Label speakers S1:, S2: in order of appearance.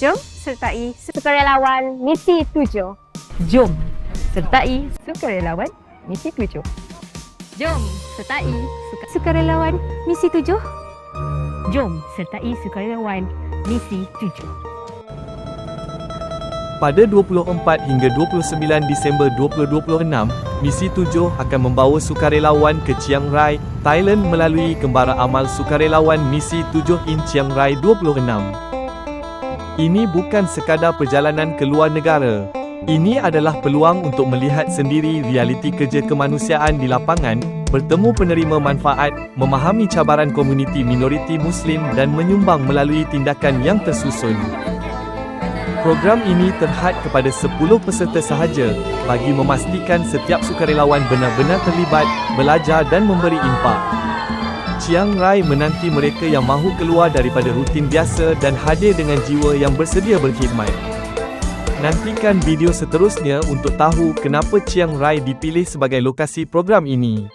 S1: Jom sertai sukarelawan misi 7.
S2: Jom sertai sukarelawan misi 7. Jom sertai
S1: Sukarelawan misi 7.
S2: Jom sertai sukarelawan misi 7.
S3: Pada 24 hingga 29 Disember 2026, Misi 7 akan membawa sukarelawan ke Chiang Rai, Thailand melalui Kembara Amal Sukarelawan Misi 7 in Chiang Rai 26. Ini bukan sekadar perjalanan ke luar negara. Ini adalah peluang untuk melihat sendiri realiti kerja kemanusiaan di lapangan, bertemu penerima manfaat, memahami cabaran komuniti minoriti Muslim dan menyumbang melalui tindakan yang tersusun. Program ini terhad kepada 10 peserta sahaja, bagi memastikan setiap sukarelawan benar-benar terlibat, belajar dan memberi impak. Chiang Rai menanti mereka yang mahu keluar daripada rutin biasa dan hadir dengan jiwa yang bersedia berkhidmat. Nantikan video seterusnya untuk tahu kenapa Chiang Rai dipilih sebagai lokasi program ini.